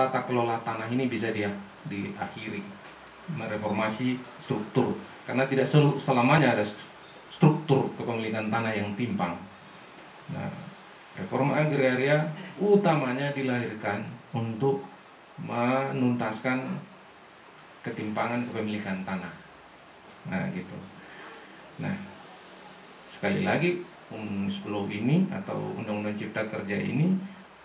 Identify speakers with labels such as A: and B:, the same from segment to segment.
A: tata kelola tanah ini bisa diakhiri, mereformasi struktur, karena tidak selamanya ada struktur kepemilikan tanah yang timpang. Nah, reforma agraria utamanya dilahirkan untuk menuntaskan ketimpangan kepemilikan tanah. Nah, gitu. Nah, sekali lagi Omnibus Law ini atau Undang-Undang Cipta Kerja ini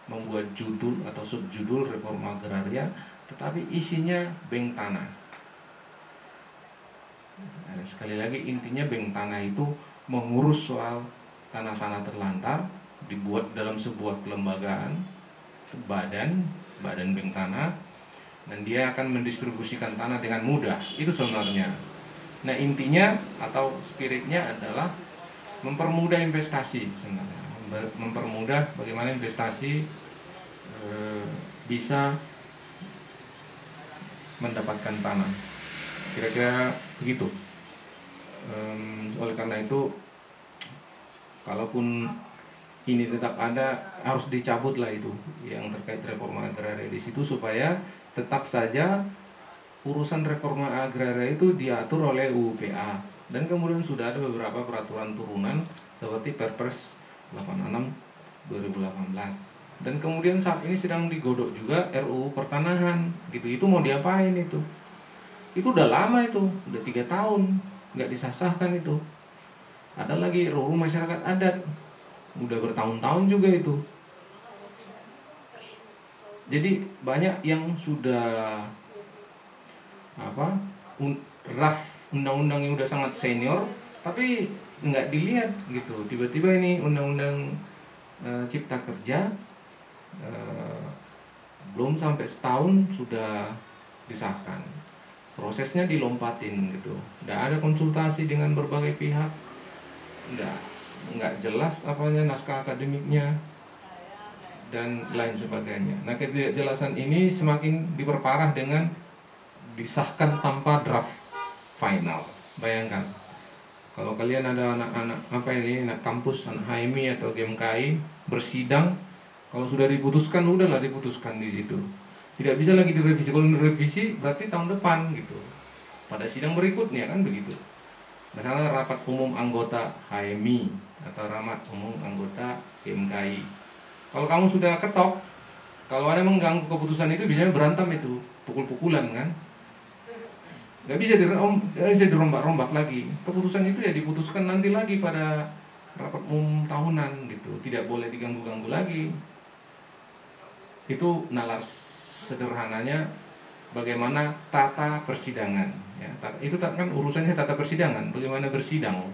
A: membuat judul atau subjudul reforma agraria, tetapi isinya bank tanah. Nah, sekali lagi intinya bank tanah itu mengurus soal tanah-tanah terlantar, dibuat dalam sebuah kelembagaan, badan bank tanah, dan dia akan mendistribusikan tanah dengan mudah. Itu sebenarnya. Nah, intinya atau spiritnya adalah mempermudah investasi sebenarnya, mempermudah bagaimana investasi bisa mendapatkan tanah. Kira-kira begitu. Oleh karena itu, kalaupun ini tetap ada, harus dicabut lah itu yang terkait reforma agraria di situ, supaya tetap saja urusan reforma agraria itu diatur oleh UUPA. Dan kemudian sudah ada beberapa peraturan turunan seperti Perpres 86 2018. Dan kemudian saat ini sedang digodok juga RUU Pertanahan gitu. Itu mau diapain itu? Itu udah lama itu, udah 3 tahun nggak disahkan itu. Ada lagi RUU Masyarakat Adat, udah bertahun-tahun juga itu. Jadi banyak yang sudah draft undang-undang yang udah sangat senior, tapi nggak dilihat gitu. Tiba-tiba ini undang-undang Cipta Kerja belum sampai setahun sudah disahkan. Prosesnya dilompatin gitu. Nggak ada konsultasi dengan berbagai pihak. Nggak jelas apanya naskah akademiknya dan lain sebagainya. Nah, ketidakjelasan ini semakin diperparah dengan disahkan tanpa draft final. Bayangkan, kalau kalian ada anak-anak anak kampus, anak HMI atau GMKI bersidang, kalau sudah diputuskan, udahlah diputuskan di situ. Tidak bisa lagi direvisi. Kalau direvisi berarti tahun depan gitu. Pada sidang berikutnya kan begitu. Misalnya rapat umum anggota HMI atau rapat umum anggota GMKI. Kalau kamu sudah ketok, kalau ada mengganggu keputusan itu biasanya berantem itu, pukul-pukulan kan. Nggak bisa dirombak-rombak lagi. Keputusan itu ya diputuskan nanti lagi pada rapat umum tahunan gitu. Tidak boleh diganggu-ganggu lagi. Itu nalar sederhananya bagaimana tata persidangan. Ya, itu kan urusannya tata persidangan. Bagaimana bersidang.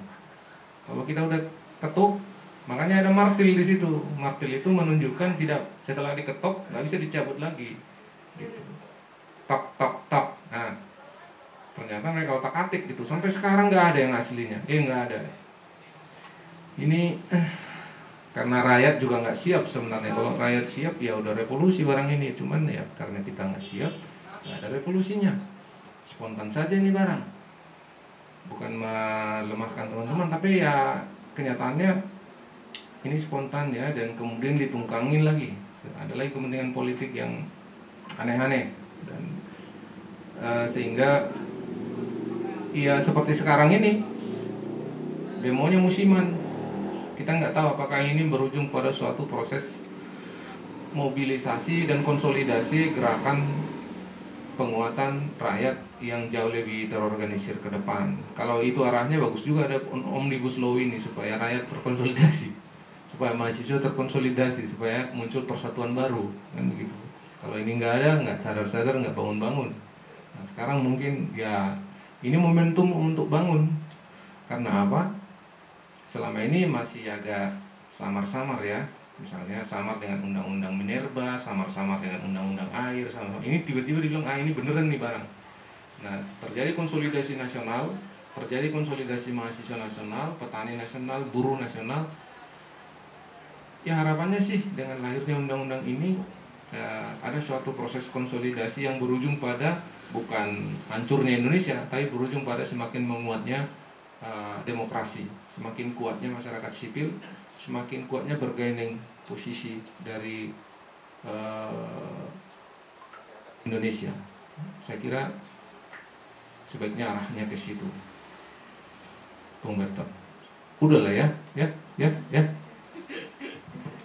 A: Kalau kita udah ketuk, makanya ada martil di situ. Martil itu menunjukkan tidak, setelah diketok nggak bisa dicabut lagi. Gitu. Tok tok tok. Nah, ternyata mereka otak-atik gitu. Sampai sekarang nggak ada yang aslinya. Nggak ada. Ini karena rakyat juga nggak siap sebenarnya. Kalau rakyat siap ya udah revolusi barang ini. Cuman ya karena kita nggak siap, nggak ada revolusinya. Spontan saja ini barang. Bukan melemahkan teman-teman, tapi ya kenyataannya ini spontan ya, dan kemudian ditungkangin lagi. Ada lagi kepentingan politik yang aneh-aneh, dan sehingga ya seperti sekarang ini demonya musiman. Kita nggak tahu apakah ini berujung pada suatu proses mobilisasi dan konsolidasi gerakan penguatan rakyat yang jauh lebih terorganisir ke depan. Kalau itu arahnya bagus juga ada Omnibus Law ini, supaya rakyat terkonsolidasi, supaya mahasiswa terkonsolidasi, supaya muncul persatuan baru kan begitu. Kalau ini nggak ada, nggak sadar-sadar, nggak bangun-bangun. Nah, sekarang mungkin ya ini momentum untuk bangun. Karena apa? Selama ini masih agak samar-samar ya. Misalnya samar dengan undang-undang minerba, samar-samar dengan undang-undang air, samar. Ini tiba-tiba dibilang ini beneran nih barang. Nah, terjadi konsolidasi nasional, terjadi konsolidasi mahasiswa nasional, petani nasional, buruh nasional. Ya harapannya sih dengan lahirnya undang-undang ini ada suatu proses konsolidasi yang berujung pada bukan hancurnya Indonesia, tapi berujung pada semakin menguatnya demokrasi, semakin kuatnya masyarakat sipil, semakin kuatnya bergaining posisi dari Indonesia. Saya kira sebaiknya arahnya ke situ, Bung Berto. Udah lah ya.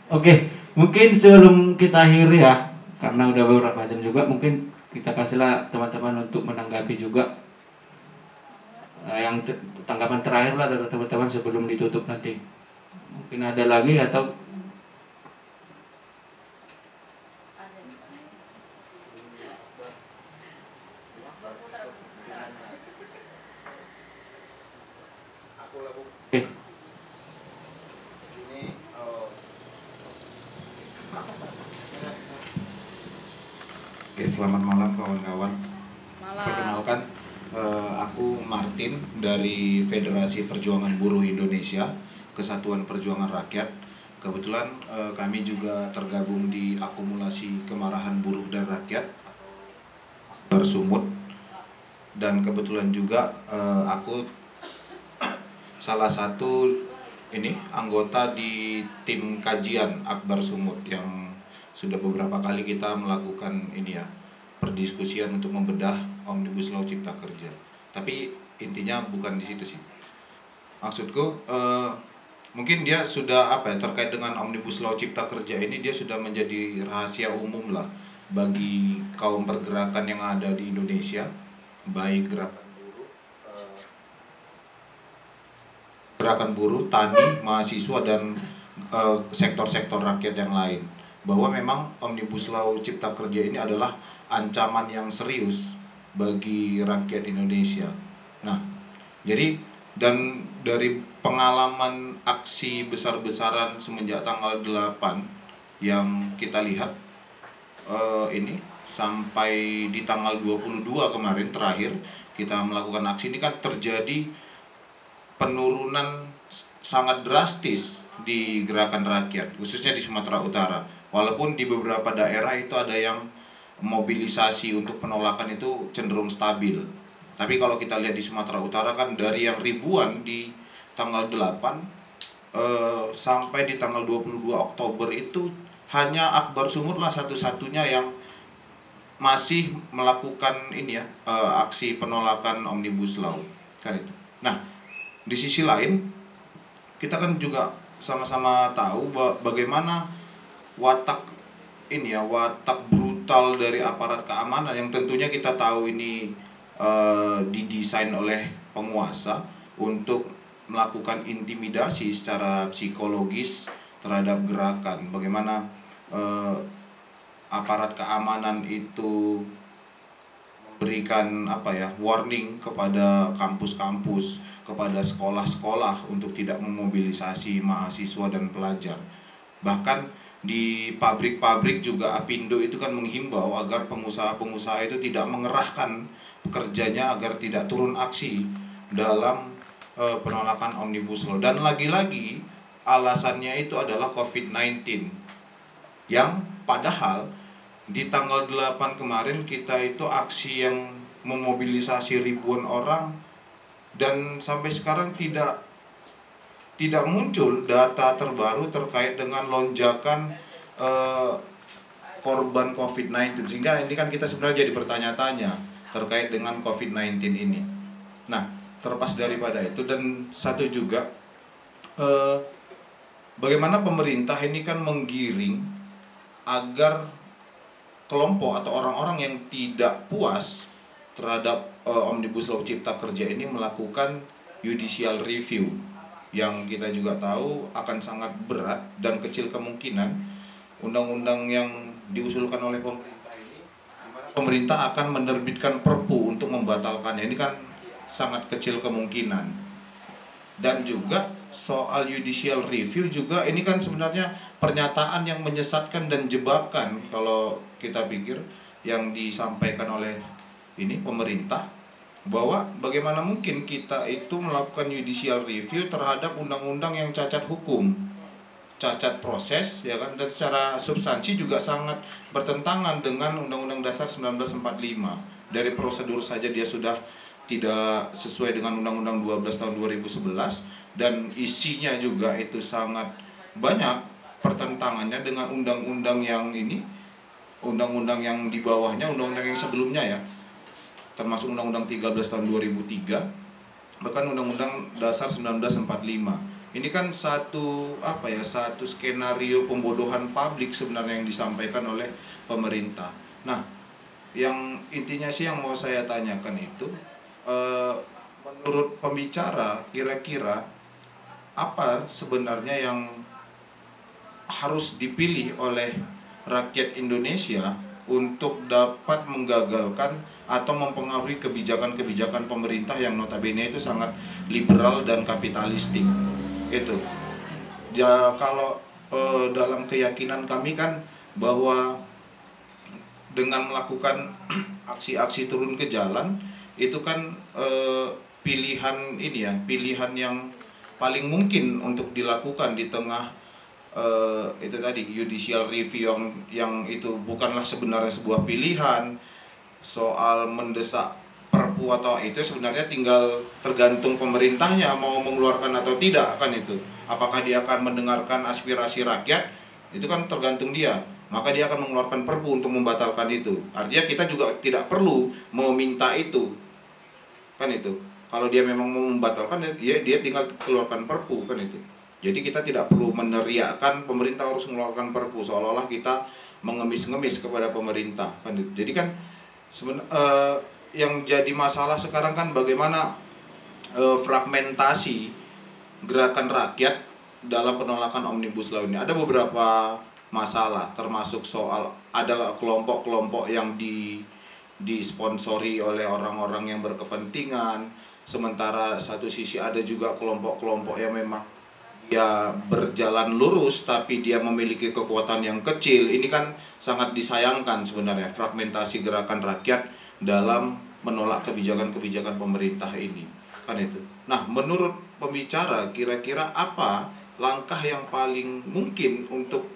B: Oke, mungkin sebelum kita akhiri ya, karena udah beberapa jam juga, mungkin kita kasihlah teman-teman untuk menanggapi juga yang tanggapan terakhir lah dari teman-teman sebelum ditutup nanti. Mungkin ada lagi atau
C: Oke, selamat malam kawan-kawan. Perkenalkan, aku Martin dari Federasi Perjuangan Buruh Indonesia, Kesatuan Perjuangan Rakyat. Kebetulan kami juga tergabung di Akumulasi Kemarahan Buruh dan Rakyat Bersumut, dan kebetulan juga aku salah satu anggota di tim kajian Akbar Sumut yang sudah beberapa kali kita melakukan perdiskusian untuk membedah Omnibus Law Cipta Kerja. Tapi intinya bukan di situ sih. Maksudku mungkin dia sudah terkait dengan Omnibus Law Cipta Kerja ini, dia sudah menjadi rahasia umum lah bagi kaum pergerakan yang ada di Indonesia, baik gerakan buruh, tani, mahasiswa, dan sektor-sektor rakyat yang lain, bahwa memang Omnibus Law Cipta Kerja ini adalah ancaman yang serius bagi rakyat Indonesia. Nah, jadi dan dari pengalaman aksi besar-besaran semenjak tanggal 8 yang kita lihat sampai di tanggal 22 kemarin terakhir kita melakukan aksi ini, kan terjadi penurunan sangat drastis di gerakan rakyat, khususnya di Sumatera Utara. Walaupun di beberapa daerah itu ada yang mobilisasi untuk penolakan itu cenderung stabil. Tapi kalau kita lihat di Sumatera Utara, kan dari yang ribuan di tanggal 8 sampai di tanggal 22 Oktober itu hanya Akbar Sumut lah satu-satunya yang masih melakukan aksi penolakan Omnibus Law kan itu. Nah, di sisi lain kita kan juga sama-sama tahu bagaimana watak brutal dari aparat keamanan yang tentunya kita tahu ini didesain oleh penguasa untuk melakukan intimidasi secara psikologis terhadap gerakan. Bagaimana aparat keamanan itu memberikan warning kepada kampus-kampus, kepada sekolah-sekolah untuk tidak memobilisasi mahasiswa dan pelajar. Bahkan di pabrik-pabrik juga Apindo itu kan menghimbau agar pengusaha-pengusaha itu tidak mengerahkan pekerjanya agar tidak turun aksi dalam penolakan Omnibus Law. Dan lagi-lagi alasannya itu adalah COVID-19, yang padahal di tanggal 8 kemarin kita itu aksi yang memobilisasi ribuan orang, dan sampai sekarang tidak muncul data terbaru terkait dengan lonjakan korban COVID-19, sehingga ini kan kita sebenarnya jadi bertanya-tanya terkait dengan COVID-19 ini. Nah, terlepas daripada itu, dan satu juga bagaimana pemerintah ini kan menggiring agar kelompok atau orang-orang yang tidak puas terhadap Omnibus Law Cipta Kerja ini melakukan judicial review, yang kita juga tahu akan sangat berat dan kecil kemungkinan undang-undang yang diusulkan oleh pemerintah ini, pemerintah akan menerbitkan perpu untuk membatalkannya. Ini kan sangat kecil kemungkinan. Dan juga soal judicial review juga, ini kan sebenarnya pernyataan yang menyesatkan dan jebakan kalau kita pikir, yang disampaikan oleh pemerintah, bahwa bagaimana mungkin kita itu melakukan judicial review terhadap undang-undang yang cacat hukum, cacat proses, ya kan, dan secara substansi juga sangat bertentangan dengan Undang-Undang Dasar 1945. Dari prosedur saja dia sudah tidak sesuai dengan Undang-Undang 12 tahun 2011, dan isinya juga itu sangat banyak pertentangannya dengan undang-undang yang undang-undang yang di bawahnya, undang-undang yang sebelumnya ya, termasuk Undang-Undang 13 tahun 2003, bahkan Undang-Undang Dasar 1945. Ini kan satu skenario pembodohan publik sebenarnya yang disampaikan oleh pemerintah. Nah, yang intinya sih yang mau saya tanyakan itu, menurut pembicara kira-kira apa sebenarnya yang harus dipilih oleh rakyat Indonesia untuk dapat menggagalkan atau mempengaruhi kebijakan-kebijakan pemerintah yang notabene itu sangat liberal dan kapitalistik. Itu ya, kalau dalam keyakinan kami kan bahwa dengan melakukan aksi-aksi turun ke jalan itu kan pilihan yang paling mungkin untuk dilakukan di tengah itu tadi judicial review yang itu bukanlah sebenarnya sebuah pilihan. Soal mendesak perpu atau itu sebenarnya tinggal tergantung pemerintahnya mau mengeluarkan atau tidak kan itu. Apakah dia akan mendengarkan aspirasi rakyat, itu kan tergantung dia. Maka dia akan mengeluarkan perpu untuk membatalkan itu. Artinya kita juga tidak perlu meminta itu. Kan itu. Kalau dia memang mau membatalkan, dia tinggal keluarkan perpu kan itu. Jadi kita tidak perlu meneriakkan pemerintah harus mengeluarkan perpu seolah-olah kita mengemis-ngemis kepada pemerintah kan itu. Jadi kan yang jadi masalah sekarang kan bagaimana fragmentasi gerakan rakyat dalam penolakan Omnibus Law ini. Ada beberapa masalah, termasuk soal ada kelompok-kelompok yang disponsori oleh orang-orang yang berkepentingan, sementara satu sisi ada juga kelompok-kelompok yang memang dia berjalan lurus tapi dia memiliki kekuatan yang kecil. Ini kan sangat disayangkan sebenarnya fragmentasi gerakan rakyat dalam menolak kebijakan-kebijakan pemerintah ini kan itu. Nah, menurut pembicara kira-kira apa langkah yang paling mungkin untuk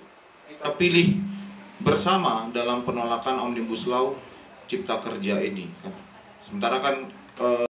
C: kita pilih bersama dalam penolakan Omnibus Law Cipta Kerja ini kan. Sementara kan